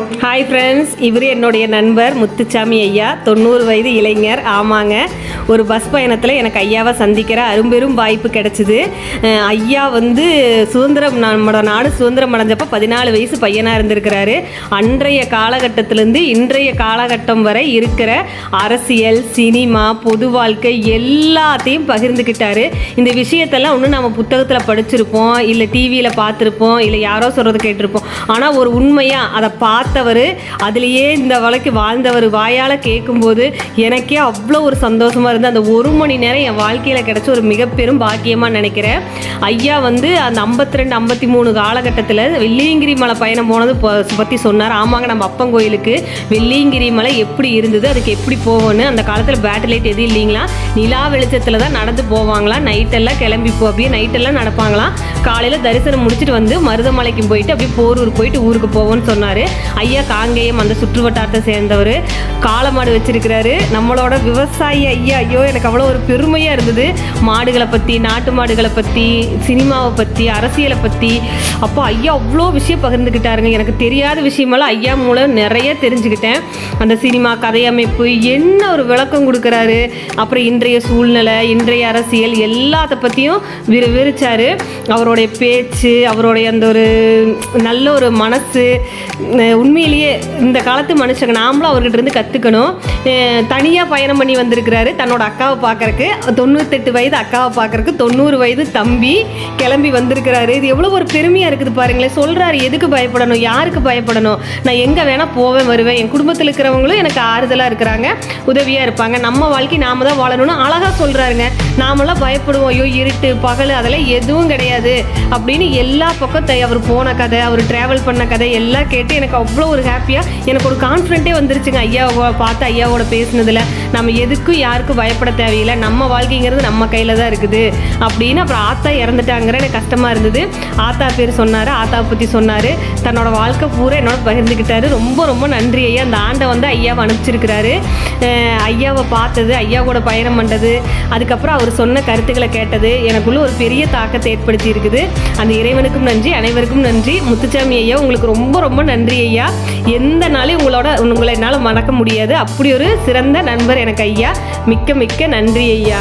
Hi friends, இவர் என்னுடைய நண்பர் முத்துச்சாமி ஐயா, 90 வயது இளைஞர். ஆமாங்க, ஒரு பஸ் பயணத்தில் எனக்கு ஐயாவை சந்திக்கிற அரும்பெரும் வாய்ப்பு கிடச்சிது. ஐயா நம்மளோட நாடு சுதந்திரம் அடைஞ்சப்போ 14 வயசு பையனாக இருந்திருக்கிறாரு. அன்றைய காலகட்டத்திலேருந்து இன்றைய காலகட்டம் வரை இருக்கிற அரசியல், சினிமா, பொது வாழ்க்கை எல்லாத்தையும் பகிர்ந்துக்கிட்டாரு. இந்த விஷயத்தெல்லாம் ஒன்று நம்ம புத்தகத்தில் படிச்சிருப்போம், இல்லை டிவியில் பார்த்துருப்போம், இல்லை யாரோ சொல்கிறது கேட்டிருப்போம். ஆனால் ஒரு உண்மையாக அதை பார்த்தவர், அதுலேயே இந்த வழக்கு வாழ்ந்தவர் வாயால் கேட்கும்போது எனக்கே அவ்வளோ ஒரு சந்தோஷமாக இருந்து அந்த 1 மணி நேரம் என் வாழ்க்கையில் கிடச்ச ஒரு மிக பெரும் பாக்கியமாக நினைக்கிறேன். ஐயா அந்த 52, 53 காலகட்டத்தில் வெள்ளியங்கிரி மலை பயணம் போனது பற்றி சொன்னார். ஆமாங்க, நம்ம அப்பன் கோயிலுக்கு வெள்ளியங்கிரி மலை எப்படி இருந்தது, அதுக்கு எப்படி போகணும். அந்த காலத்தில் பேட்டலைட் எதுவும் இல்லைங்களா, நிலா வெளிச்சத்தில் தான் நடந்து போவாங்களாம். நைட்டெல்லாம் கிளம்பி அப்படியே நைட்டெல்லாம் நடப்பாங்களாம். காலையில் தரிசனம் முடிச்சுட்டு வந்து மருதமலைக்கு போயிட்டு அப்படியே போரூர் போயிட்டு ஊருக்கு போவோன்னு சொன்னார். ஐயா காங்கேயம் அந்த சுற்று வட்டாரத்தை சேர்ந்தவர், காளமாடு வச்சிருக்கிறாரு. நம்மளோட விவசாயி ஐயா. ஐயோ, எனக்கு அவ்வளோ ஒரு பெருமையாக இருந்தது. மாடுகளை பற்றி, நாட்டு மாடுகளை பற்றி, சினிமாவை பற்றி, அரசியலை பற்றி. அப்போ ஐயா அவ்வளோ விஷயம் பகிர்ந்துக்கிட்டாருங்க. எனக்கு தெரியாத விஷயமெல்லாம் ஐயா மூலம் நிறைய தெரிஞ்சுக்கிட்டேன். அந்த சினிமா கதையமைப்பு என்ன ஒரு விளக்கம் கொடுக்குறாரு. அப்புறம் இன்றைய சூழ்நிலை, இன்றைய அரசியல் எல்லாத்த பற்றியும் விவரிச்சார். அவருடைய பேச்சு, அவருடைய அந்த ஒரு நல்ல ஒரு மனசு, உண்மையிலேயே இந்த காலத்து மனுஷங்க நாமளும் அவர்கிட்ட இருந்து கற்றுக்கணும். தனியாக பயணம் பண்ணி வந்திருக்கிறாரு தன்னோட அக்காவை பார்க்கறக்கு. 98 வயது அக்காவை பார்க்கறக்கு 90 வயது தம்பி கிளம்பி வந்திருக்கிறாரு. இது எவ்வளோ ஒரு பெருமையாக இருக்குது பாருங்களேன். சொல்கிறாரு, எதுக்கு பயப்படணும், யாருக்கு பயப்படணும், நான் எங்கே வேணால் போவேன் வருவேன், என் குடும்பத்தில் இருக்கிறவங்களும் எனக்கு ஆறுதலாக இருக்கிறாங்க, உதவியாக இருப்பாங்க, நம்ம வாழ்க்கை நாம தான் வாழணும்னு அழகாக சொல்கிறாருங்க. நாமெல்லாம் பயப்படுவோம், ஐயோ இருட்டு பகல் அதெல்லாம் எதுவும் கிடையாது அப்படின்னு. எல்லா பக்கத்தை அவர் போன கதை, அவர் ட்ராவல் பண்ண கதை எல்லாம் கேட்டு எனக்கு அவ்வளோ ஒரு ஹாப்பியாக, எனக்கு ஒரு கான்ஃபிடென்ட்டே வந்துருச்சுங்க. ஐயாவை பார்த்து ஐயாவோட பேசுனதில் நம்ம எதுக்கும் யாருக்கும் பயப்பட தேவையில்லை, நம்ம வாழ்க்கைங்கிறது நம்ம கையில் தான் இருக்குது அப்படின்னு. அப்புறம் ஆத்தா இறந்துட்டாங்கிற எனக்கு கஷ்டமாக இருந்தது. ஆத்தா பேர் சொன்னார், ஆத்தாவை பற்றி சொன்னார், தன்னோட வாழ்க்கை பூரா என்னோட பகிர்ந்துக்கிட்டாரு. ரொம்ப ரொம்ப நன்றி ஐயா. அந்த ஆண்டை ஐயாவை அனுப்பிச்சிருக்கிறாரு. ஐயாவை பார்த்தது, ஐயாவோட பயணம் பண்ணுறது, அதுக்கப்புறம் அவர் சொன்ன கருத்துக்களை கேட்டது எனக்குள்ள ஒரு பெரிய தாக்கத்தை ஏற்படுத்தி இருக்குது. அந்த இறைவனுக்கும் நன்றி, அனைவருக்கும் நன்றி. முத்துச்சாமி ஐயா, உங்களுக்கு ரொம்ப ரொம்ப நன்றி ஐயா. எந்த நாளையும் உங்களை என்னால் மறக்க முடியாது. அப்படி ஒரு சிறந்த நண்பர் எனக்கு ஐயா. மிக்க மிக்க நன்றி ஐயா.